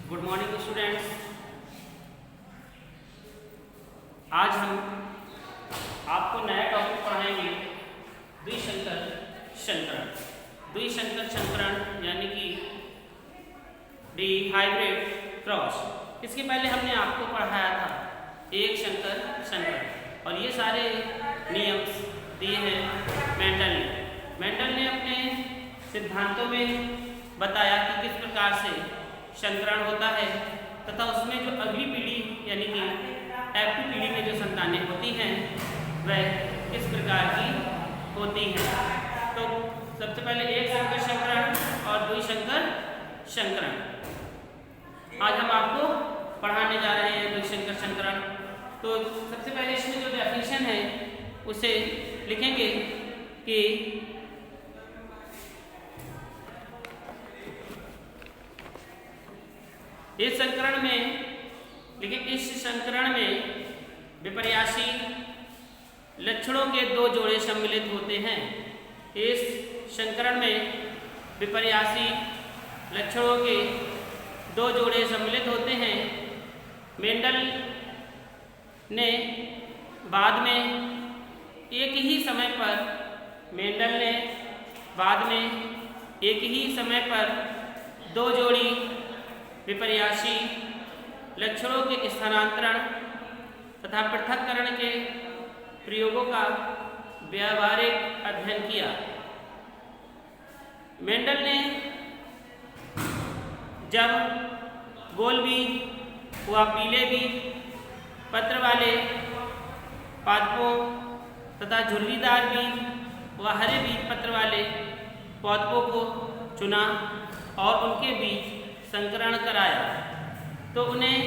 Good morning students. आज हम आपको नया टॉपिक पढ़ाएंगे द्विसंकर संकरण। द्विसंकर संकरण यानी कि डी हाइब्रिड क्रॉस। इसके पहले हमने आपको पढ़ाया था एक संकर संकरण और ये सारे नियम दिए हैं मेंडल ने अपने सिद्धांतों में बताया कि किस प्रकार से संकरण होता है तथा उसमें जो अगली पीढ़ी यानी कि F2 पीढ़ी में जो संतानें होती हैं वह किस प्रकार की होती हैं। तो सबसे पहले एक संकर संकरण और द्विसंकर संकरण आज हम आपको पढ़ाने जा रहे हैं। द्विसंकर संकरण तो सबसे पहले इसमें जो डेफिनेशन है उसे लिखेंगे कि इस संकरण में विपर्यासी लक्षणों के दो जोड़े सम्मिलित होते हैं। इस संकरण में विपर्यासी लक्षणों के दो जोड़े सम्मिलित होते हैं। मेंडल ने बाद में एक ही समय पर दो जोड़ी विपर्यासी लक्षणों के स्थानांतरण तथा पृथक्करण के प्रयोगों का व्यावहारिक अध्ययन किया। मेंडल ने जब गोल बीज व पीले बीज पत्र वाले पादपों तथा झुर्रीदार बीज व हरे बीज पत्र वाले पादपों को चुना और उनके बीच संकरण कराया तो उन्हें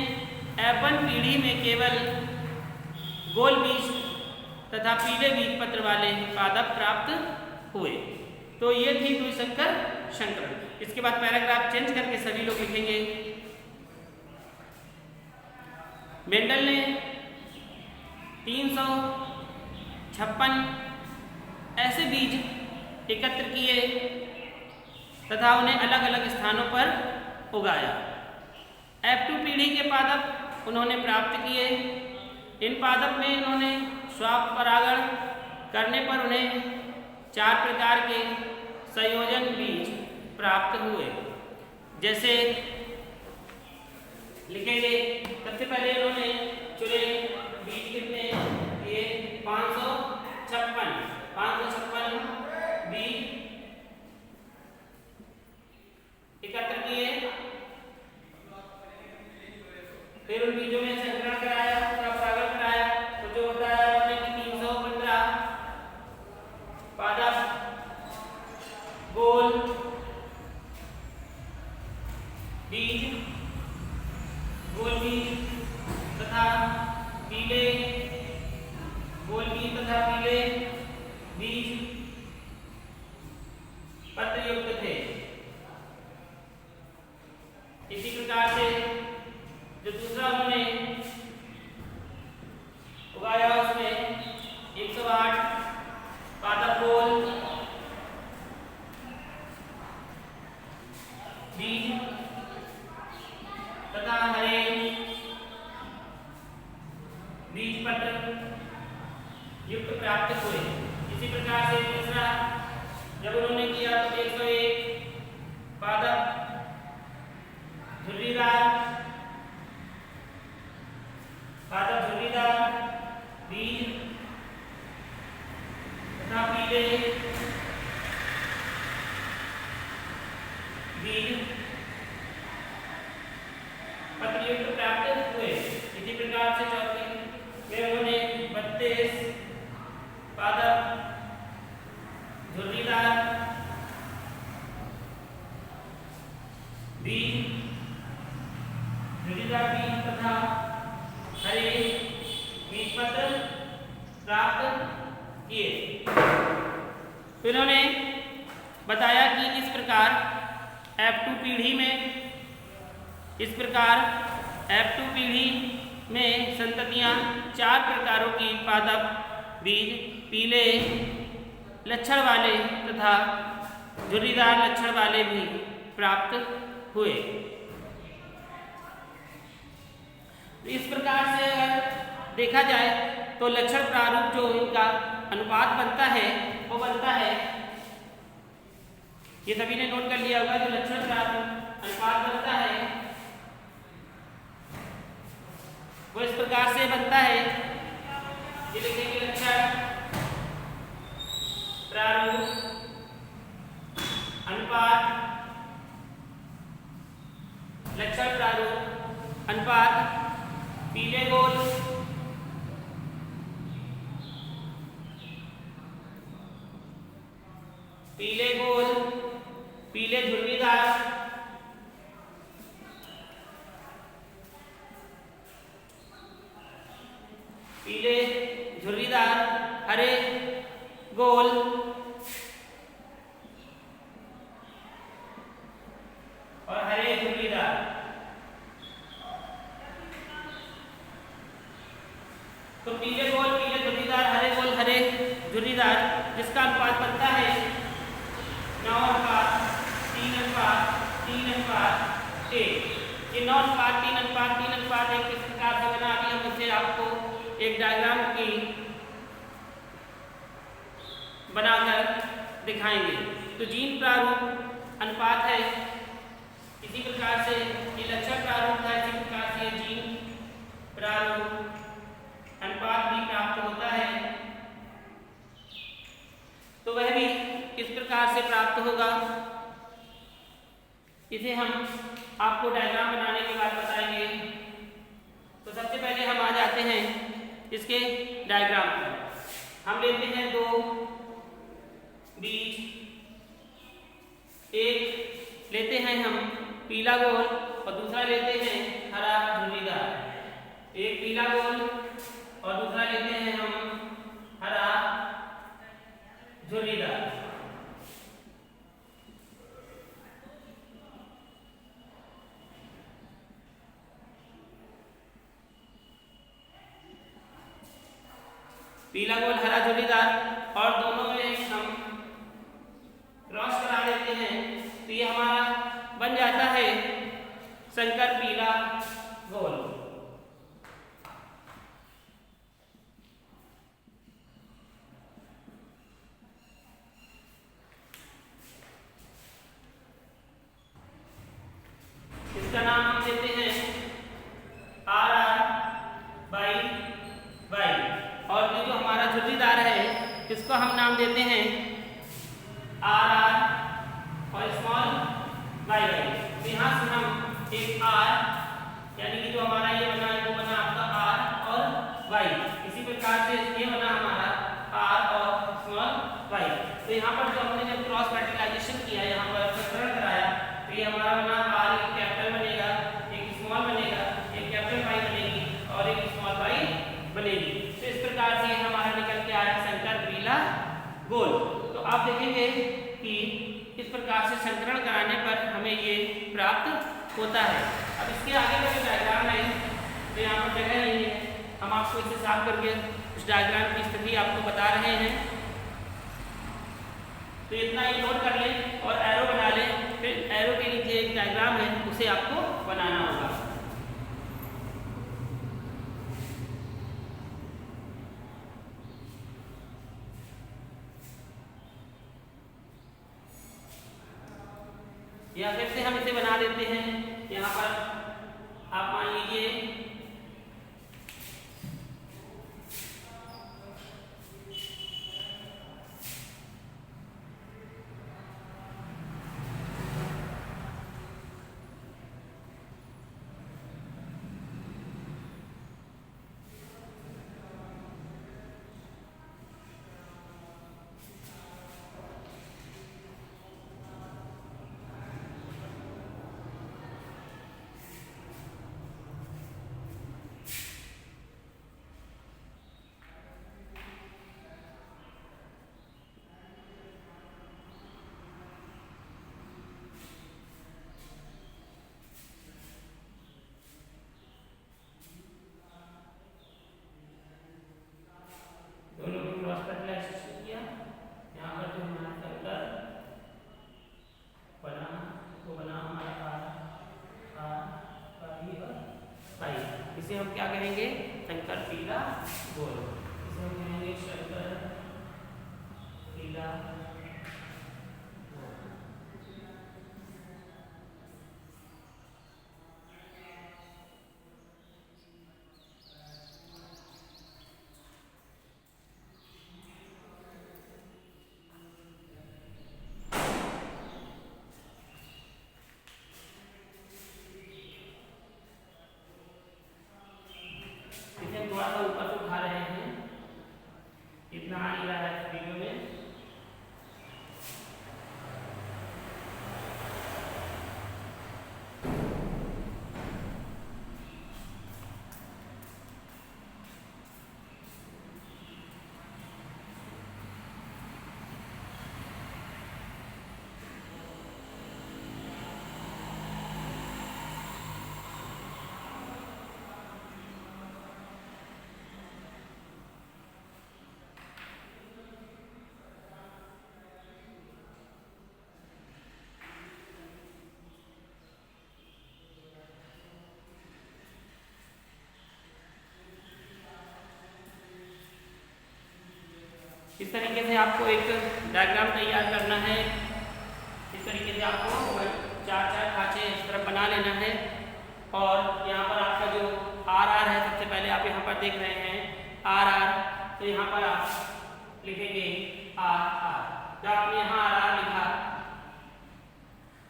F1 पीढ़ी में केवल गोल बीज तथा पीले बीज पत्र वाले पादप प्राप्त हुए। तो ये थी द्विसंकर संकरण। इसके बाद पैराग्राफ चेंज करके सभी लोग लिखेंगे। मेंडल ने 356 ऐसे बीज एकत्र किए तथा उन्हें अलग अलग स्थानों पर उगाया। F2 पीढ़ी के पादप उन्होंने प्राप्त किए। इन पादप में उन्होंने स्वपरागण करने पर उन्हें 4 प्रकार के संयोजन बीज प्राप्त हुए। जैसे लिखेंगे, सबसे पहले उन्होंने चुने बीज कितने ये 556 बीज एकत्र किए। फिर उन बीजों में संकरण कराया, परागण कराया तो जो होता है हमने कि 315 पादप गोल बीज तथा पीले बीज पत्र युक्त थे। इसी प्रकार से जो दूसरा उन्होंने उगाया उसमें 108 पादप गोल बीज तथा हरे बीज पत्र युक्त प्राप्त हुए। इसी प्रकार से तीसरा जब उन्होंने किया तो 101 पादप झुर्रीदार बीज तथा पीले बीज पत्रयुक्त प्राप्त हुए। इसी प्रकार से चौथे में उन्होंने 32 पादप झुर्रीदार बीज तथा हरे बीज पत्र प्राप्त किए। फिर उन्होंने बताया कि इस प्रकार F2 पीढ़ी में संततियां 4 प्रकारों की पादप बीज पीले लक्षण वाले तथा झुर्रीदार लक्षण वाले भी प्राप्त हुए। तो इस प्रकार से अगर देखा जाए तो लक्षण प्रारूप जो इनका अनुपात बनता है वो बनता है, ये सभी ने नोट कर लिया होगा, जो लक्षण प्रारूप अनुपात बनता है वो इस प्रकार से बनता है, ये लिखेंगे लक्षण प्रारूप अनुपात, लक्षण प्रारूप अनुपात पीले गोल पीले झुर्रीदार हरे गोल और हरे झुर्रीदार। तो पीले गोल पीले झुर्रीदार, हरे गोल हरे झुर्रीदार, जिसका अनुपात बनता है 9:3:3:1। ये 9:3:3:1 किस प्रकार से बना, अभी हम इसे आपको एक डायग्राम की बनाकर दिखाएंगे। तो जीन प्रारूप अनुपात है, इसी प्रकार से ये लक्षण प्रारूप था, इसी प्रकार से ये जीन प्रारूप अनुपात भी प्राप्त होता है। तो वह भी किस प्रकार से प्राप्त होगा इसे हम आपको डायग्राम बनाने के बाद बताएंगे। तो सबसे पहले हम आ जाते हैं इसके डायग्राम पर। हम लेते हैं दो बीज, एक लेते हैं हम पीला गोल और दूसरा लेते हैं हरा झुर्रीदार। एक पीला गोल और दूसरा लेते हैं हम हरा झुर्रीदार। पीला गोल हरा झुर्रीदार और दोनों में हम क्रॉस करा देते हैं, तो ये हमारा बन जाता है संकर पीला गोल। इसका नाम हम देते हैं RR/Y और ये जो हमारा झुर्रीदार है इसको हम नाम देते हैं RR और स्मॉल y। तो यहाँ से हम एक R यानी कि जो हमारा ये बना है वो बना आपका R और Y, इसी प्रकार से ये बना हमारा R और स्मॉल y। तो यहाँ पर जो हमने जब क्रॉस फर्टिलाइजेशन किया, यहाँ पर संकरण कराया, तो ये हमारा बना R, एक कैपिटल बनेगा, एक स्मॉल बनेगा, एक कैपिटल Y बनेगी और एक स्मॉल y बनेगी। तो इस प्रकार से हमारा निकल के आया संकर पीला गोल। तो आप देखेंगे कि इस प्रकार से संकरण कराने पर हमें ये प्राप्त होता है। अब इसके आगे का जो डायग्राम है तो यहाँ पर जगह नहीं है, हम आपको इसे साफ करके उस डायग्राम की स्थिति आपको बता रहे हैं। तो इतना ही नोट कर लें और एरो बना लें, फिर एरो के नीचे एक डायग्राम है उसे आपको बनाना होगा। या फिर से हम इसे बना देते हैं। यहाँ पर आप मान लीजिए इसे हम क्या कहेंगे? शंकर पीला गोल। इसे हम कहेंगे शंकर पीला गोल। इसे हम थोड़ा सा ऊपर से उठा रहे हैं, इतना आ नहीं रहा है वीडियो में। इस तरीके से आपको एक डायग्राम तैयार करना है। इस तरीके से आपको चार चार खांचे इस तरफ बना लेना है। और यहाँ पर आपका जो आर आर है, सबसे पहले आप यहाँ पर देख रहे हैं आर आर, तो यहाँ पर आप लिखेंगे आर आर। जब आपने यहाँ आर आर लिखा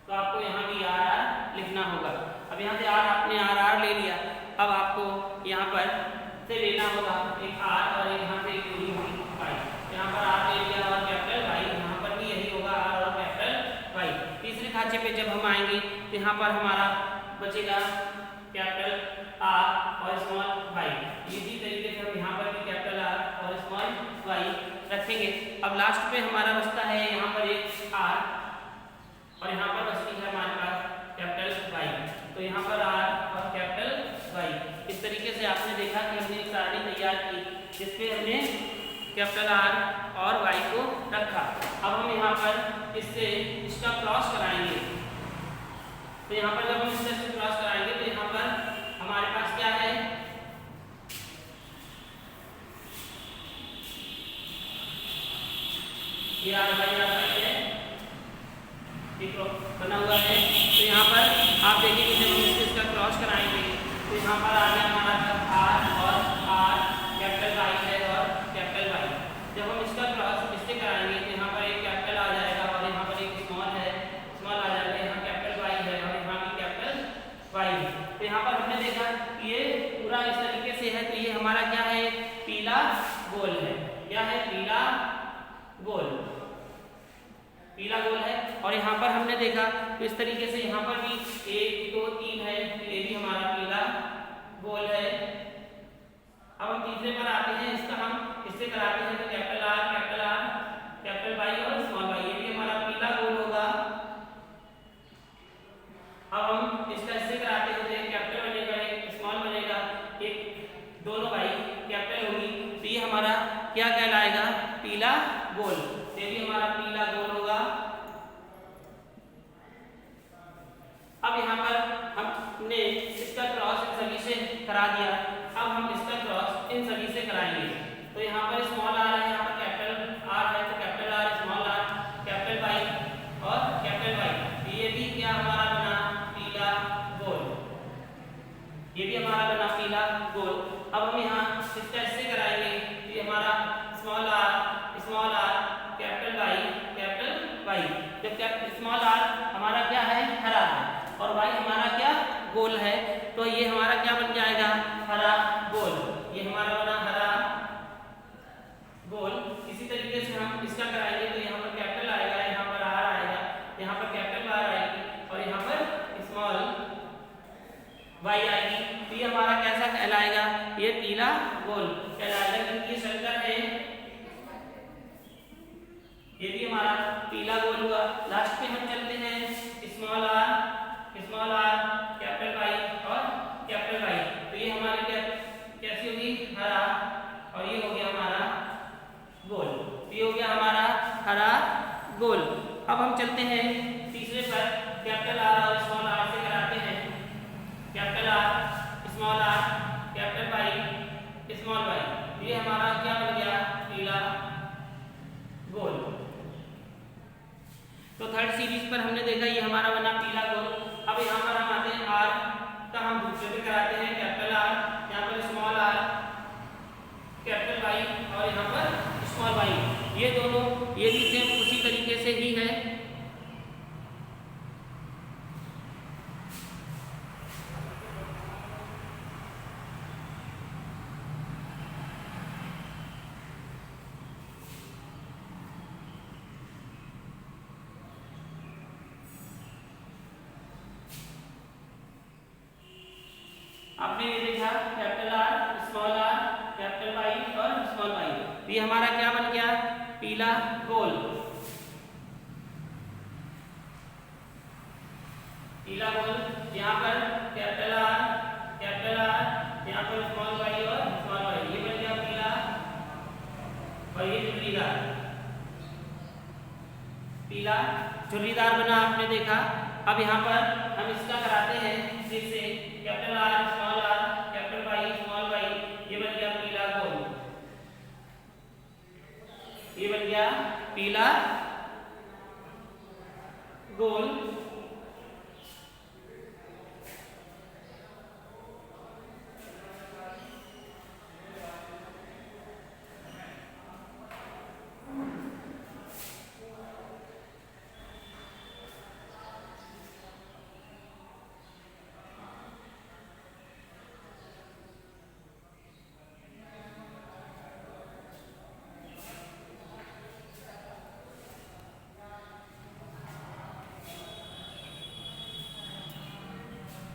तो आपको यहाँ भी आर आर लिखना होगा। अब यहाँ से आर आपने आर आर ले लिया, अब आपको यहाँ पर से लेना होगा एक आर और एक यहाँ से एक दूरी होगी वाई। यहाँ पर आर ले लिया और कैपिटल वाई, यहाँ पर भी यही होगा आर और कैपिटल वाई। तीसरे खांचे पे जब हम आएंगे तो यहाँ पर हमारा बचेगा कैपिटल आर और स्मॉल वाई। इसी तरीके से हम यहाँ पर भी कैपिटल आर और स्मॉल वाई रखेंगे। अब लास्ट पे हमारा बचता है यहाँ पर एक आर और यहाँ पर बचती है हमारे पास कैपिटल वाई। तो यहाँ पर आर और कैपिटल वाई। इस तरीके से आपने देखा कि हमने एक सारणी तैयार की जिसपे हमने कैपिटल आर और वाई को रखा। अब हम यहाँ पर इससे इसका क्रॉस कराएंगे। तो यहाँ पर जब हम इससे क्रॉस कराएंगे तो यहाँ पर हमारे पास क्या है? ये आर वाई है, ठीक बना हुआ है। तो यहाँ पर आप देखिए कि जब हम इसका क्रॉस कराएंगे तो यहाँ पर आ गया हमारा आर और आर, कैपिटल वाई है और कैपिटल वाई। जब हम इसका क्रॉस इससे कराएंगे तो यहाँ पर एक कैपिटल आ जाएगा और यहाँ पर एक स्मॉल है, स्मॉल आ जाएगा। यहाँ कैपिटल वाई है और यहाँ भी कैपिटल वाई है। तो यहाँ पर हमने देखा कि ये पूरा इस तरीके से है। तो ये हमारा क्या है? पीला गोल है। क्या है? पीला गोल, पीला गोल है। और यहाँ पर हमने देखा तो इस तरीके से यहाँ पर भी 1 2 3 है, ये भी हमारा पीला गोल है। अब हम तीसरे पर आते हैं, इसका हम इससे कराते हैं तो कैपिटल आर, कैपिटल वाई और स्मॉल वाई, ये भी हमारा पीला गोल होगा। अब हम इसका इससे कराते हैं तो एक कैपिटल बनेगा, एक स्मॉल बनेगा, एक दोनों वाई कैपिटल होगी। तो ये हमारा क्या कहलाएगा? पीला गोल। ये भी हमारा पीला गोल होगा। अब यहाँ पर हमने इसका क्रॉस इन सभी से करा दिया। अब हम इसका क्रॉस इन सभी से कराएंगे। तो यहाँ पर स्मॉल आर है, यहाँ पर कैपिटल आर है, तो capital R, small R, capital Y और कैपिटल वाई। ये भी क्या हमारा बना? पीला गोल। ये भी हमारा बना पीला गोल। अब हम यहाँ इसका इससे कराएंगे तो ये हमारा स्मॉल आर, कैपिटल वाई। जब स्मॉल आर हमारा क्या है? हरा है और वाई हमारा क्या? गोल है। तो ये हमारा क्या बन जाएगा? हरा गोल। ये हमारा बना हरा गोल। इसी तरीके से हम इसका कराएंगे तो यहाँ पर कैपिटल आएगा, यहाँ पर आर आएगा, यहाँ पर कैपिटल आर आएगी और यहाँ पर स्मॉल वाई आएगी। तो ये हमारा कैसा कहलाएगा? ये पीला गोल कहलाएगा क्योंकि ये शंकर है। ये भी हमारा पीला गोल हुआ। लास्ट पे हम चलते हैं स्मॉल आर, कैपिटल वाई और कैपिटल वाई। तो ये हमारे क्या कैसी होगी? हरा, और ये हो गया हमारा गोल। ये हो गया हमारा हरा गोल। अब हम चलते हैं तीसरे पर, कैपिटल आर और स्मॉल आर से कराते हैं। कैपिटल आर, स्मॉल आर, पर हमने देखा ये हमारा बना पीला गोल। अब यहाँ पर हम आते हैं आर का हम दूसरे पे कराते हैं कैपिटल आर, यहाँ पर स्मॉल आर, कैपिटल वाई और यहाँ पर स्मॉल वाई। ये दोनों ये भी सेम उसी तरीके से ही है। आपने ये देखा capital R, small R, capital Y और स्मॉल वाई। तो ये हमारा क्या बन गया? पीला गोल। पीला गोल यहाँ पर कैपिटल आर, यहाँ पर स्मॉल वाई और स्मॉल वाई, ये बन गया पीला और ये झुर्रीदार। पीला झुर्रीदार बना, आपने देखा। अब यहाँ पर हम इसका कराते हैं फिर से capital R, small R, capital Y, small Y, ये बन गया पीला गोल। ये बन गया पीला गोल।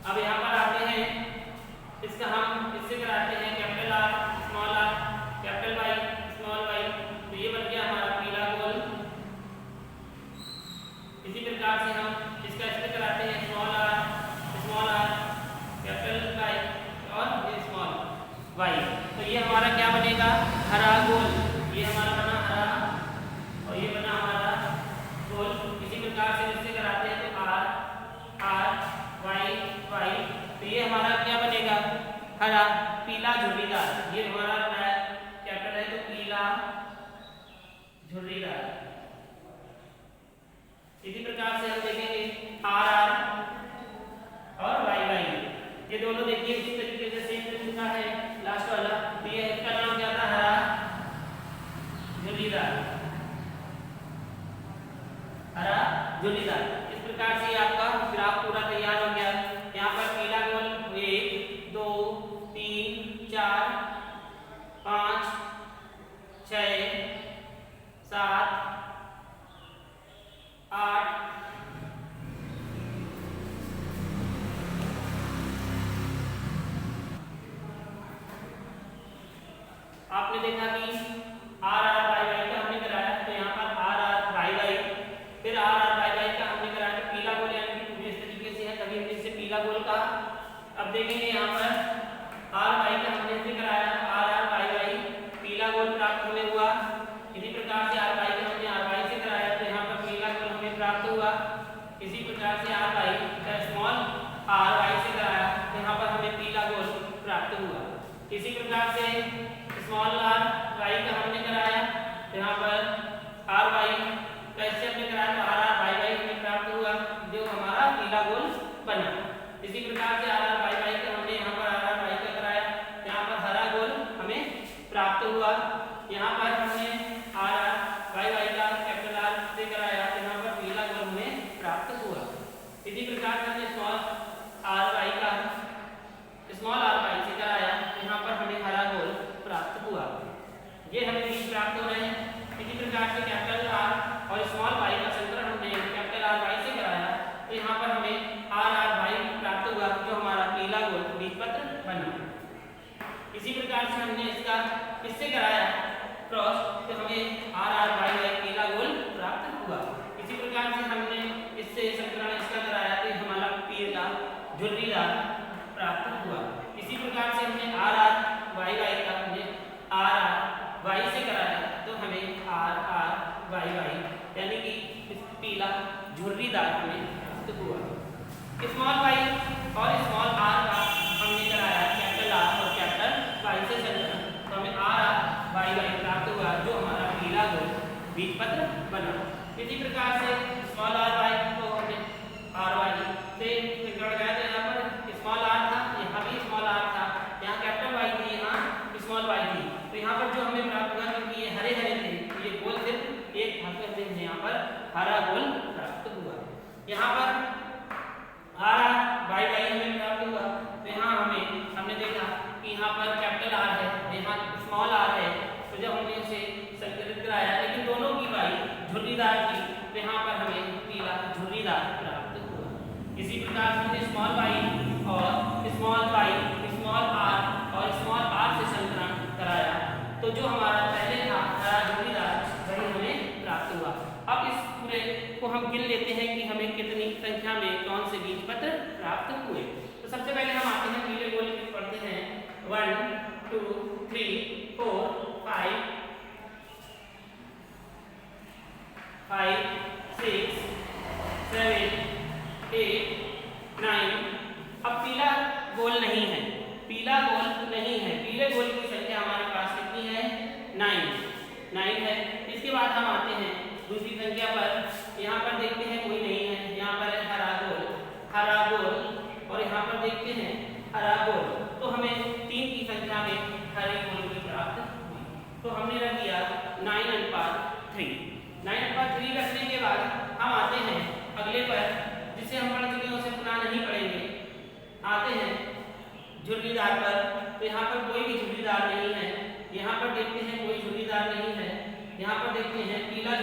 अब यहाँ पर आते हैं, इसका हम इससे कराते हैं capital R, small R, capital Y, small Y, तो ये बन गया हमारा पीला गोल। इसी प्रकार से हम इसका इससे कराते हैं स्मॉल आर, कैपिटल वाई और ये स्मॉल वाई, तो ये हमारा क्या बनेगा? हरा गोल। ये हमारा बना हरा और ये बना हमारा गोल। इसी प्रकार से इससे कराते हैं तो आर, वाई, वाई, तो ये हमारा क्या बनेगा? हरा पीला झुर्रीदार। ये हमारा कैपिटल है तो पीला झुर्रीदार। इसी प्रकार से हम देखेंगे आर और वाई वाई, ये दोनों देखिए इसी तरीके से सेम तरीका है लास्ट वाला। तो ये इसका नाम क्या था? हरा झुर्रीदार, हरा झुर्रीदार। इस प्रकार से आपका ग्राफ पूरा तैयार हो गया। यहाँ पर पीला गोल 1 2 3 4 5 6 7 8 आपने देखा कि आर आर वाई वाई का हमने कराया, तो यहाँ पर आर आर वाई वाई, फिर आर आर वाई वाई का हमने कराया। तो पीला गोल यानी कि पूरे इस तरीके से है, तभी हमने इसे पीला गोल कहा। अब देखेंगे यहाँ पर आर वाई का हमने इसे कराया, आर आर वाई वाई, पीला गोल प्राप्त हमें हुआ। इसी प्रकार से आर वाई का हमने आर वाई से कराया, तो यहाँ पर पीला गोल हमें प्राप्त हुआ। इसी प्रकार से आर वाई का स्मॉल आर वाई से कराया, तो यहाँ पर हमें पीला गोल प्राप्त हुआ। इसी प्रकार से स्मॉल आर वाई का हमने कराया, तो यहाँ पर आर वाई कैसे हमने कराया, तो आर आर वाई वाई हमें प्राप्त हुआ, जो हमारा पीला गोल बना। इसी प्रकार से आर आर वाई वाई का हमने यहाँ पर आर आर वाई का कराया, यहाँ पर हरा गोल हमें प्राप्त हुआ। यहाँ पर हमने आर आर वाई वाई का कैपिटल आर से कराया, तो यहाँ पर पीला गोल हमें प्राप्त हुआ। इसी प्रकार से हमने स्मॉल आर वाई का स्मॉल आर वाई से कराया, यहाँ पर हमें हरा गोल प्राप्त हुआ। ये हमें बीज प्राप्त हो रहे हैं। इसी प्रकार से कैपिटल आर और स्मॉल वाई का संकलन हमने कैपिटल आर वाई से कराया, तो यहाँ पर हमें आर आर वाई प्राप्त हुआ, जो हमारा पीला गोल बीजपत्र बना। इसी प्रकार से हमने इसका इससे कराया क्रॉस, तो हमें आर आर वाई वाई पीला गोल प्राप्त हुआ। इसी प्रकार से हमने इससे संकलन इसका कराया, तो हमारा पीला झुर्रीदार प्राप्त हुआ। इसी प्रकार से हमने आर आर वाई वाई का हमने आर आर वाई से कराया, तो हमें आर आर वाई वाई यानी कि पीला झुर्रीदार हमें प्राप्त हुआ। स्मॉल वाई और स्मॉल आर का हमने कराया कैपिटल आर और कैपिटल वाई से संकलन, तो हमें आर आर वाई वाई प्राप्त हुआ, जो हमारा पीला गोल बीजपत्र बना। इसी प्रकार से स्मॉल आर वाई को झुर्रीदार थी तो यहाँ पर हमें पीला झुर्रीदार प्राप्त हुआ। इसी प्रकार से हमने स्मॉल y और स्मॉल r और स्मॉल r से संकरण कराया तो जो हमारा पहले था हरा झुर्रीदार वही हमें प्राप्त हुआ। अब इस पूरे को हम गिन लेते हैं कि हमें कितनी संख्या में कौन से बीज पत्र प्राप्त हुए। तो सबसे पहले हम आते हैं पीले गोल की पढ़ते हैं 1 2 3 4 5 6 7 8 9। अब पीला गोल नहीं है, पीला गोल नहीं है, पीले गोल की संख्या हमारे पास कितनी है 9 है। इसके बाद हम आते हैं दूसरी संख्या पर, यहाँ पर देखते हैं कोई नहीं है, यहाँ पर है हरा गोल और यहाँ पर देखते हैं हरा गोल तो हमें 3 की संख्या में हरे गोल की प्राप्त हुई। तो हमने रख दिया 9:3। 9:3 रखने के बाद हम आते हैं अगले पर जिसे हम पढ़ चुके हैं उसे पुनः नहीं पढ़ेंगे। आते हैं झुर्रीदार पर तो यहाँ पर कोई भी झुर्रीदार नहीं है, यहाँ पर देखते हैं कोई झुर्रीदार नहीं है, यहाँ पर देखते हैं पीला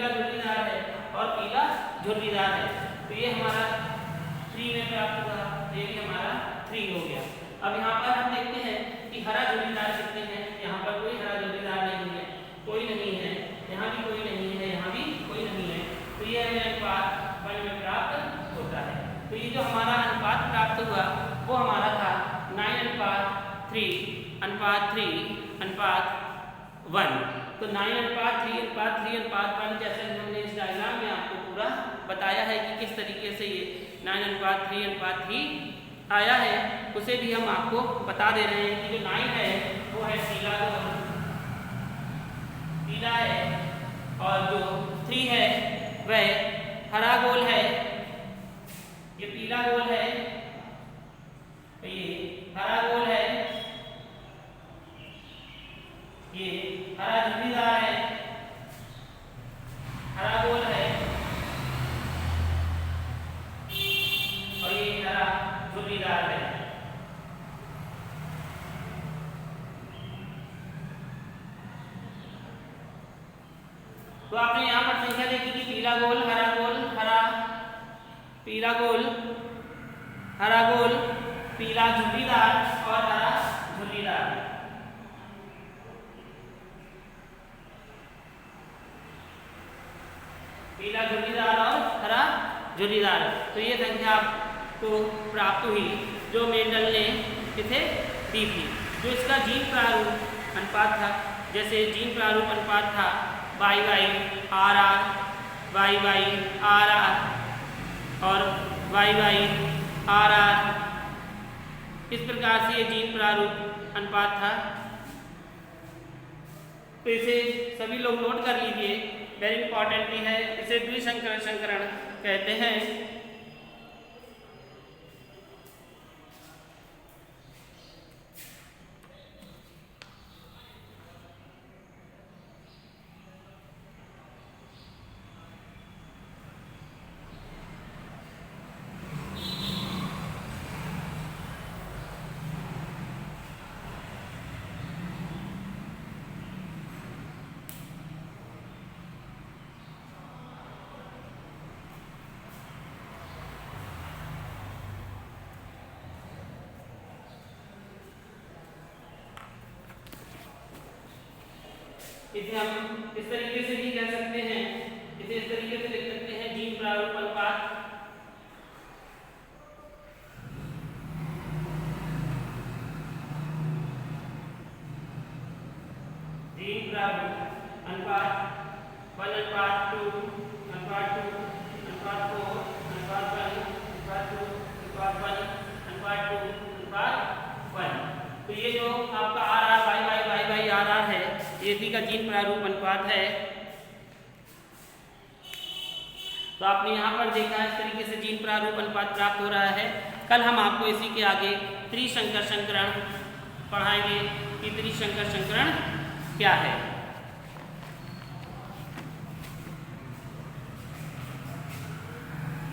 झुर्रीदार है और पीला झुर्रीदार है। तो ये हमारा 3 में प्राप्त हुआ, ये भी हमारा 3 हो गया। अब यहाँ पर हम देखते हैं कि हरा झुर्रीदार कितने हैं, यहाँ पर कोई हरा झुर्रीदार नहीं है, कोई नहीं है, यहाँ भी कोई नहीं है, यहाँ भी कोई नहीं है। तो ये हमें अनुपात 1 में प्राप्त होता है। तो ये जो हमारा अनुपात प्राप्त हुआ वो हमारा था 9:3:1। तो 9:3:1 जैसे हमने इस डायग्राम में आपको पूरा बताया है कि किस तरीके से ये 9:3:3 आया है, उसे भी हम आपको बता दे रहे हैं कि जो 9 है वो है पीला है और जो 3 है वह हरा गोल है। ये पीला गोल है, ये हरा गोल है, ये हरा झुर्रीदार है, हरा गोल है और ये हरा झुर्रीदार है। तो आपने यहाँ पर संख्या देखी कि पीला गोल, हरा गोल, पीला गोल, हरा गोल, पीला झुर्रीदार और हरा झुर्रीदार। पीला झुर्रीदार और हरा झुर्रीदार। तो ये संख्या आपको प्राप्त हुई जो मेंडल ने इसे दी थी। जो इसका जीन प्रारूप अनुपात था, जैसे जीन प्रारूप अनुपात था YYRR, YYRR और YYRR, इस प्रकार से ये जीन प्रारूप अनुपात था। तो इसे सभी लोग नोट कर लीजिए, वेरी इंपॉर्टेंट भी है। इसे द्विसंकर संकरण कहते हैं। इसे हम इस तरीके से भी कह सकते हैं, इसे इस तरीके से लिख सकते हैं जीन प्रारूप अनुपात। जीन प्रारूप अनुपात 1:2:2:4:1:1:2:1 तो ये जो आपका RR है, ये इसी का जीन प्रारूप अनुपात है। तो आपने यहाँ पर देखा इस तरीके से जीन प्रारूप अनुपात प्राप्त हो रहा है। कल हम आपको इसी के आगे त्रिसंकर संकरण पढ़ाएंगे कि त्रिसंकर संकरण क्या है।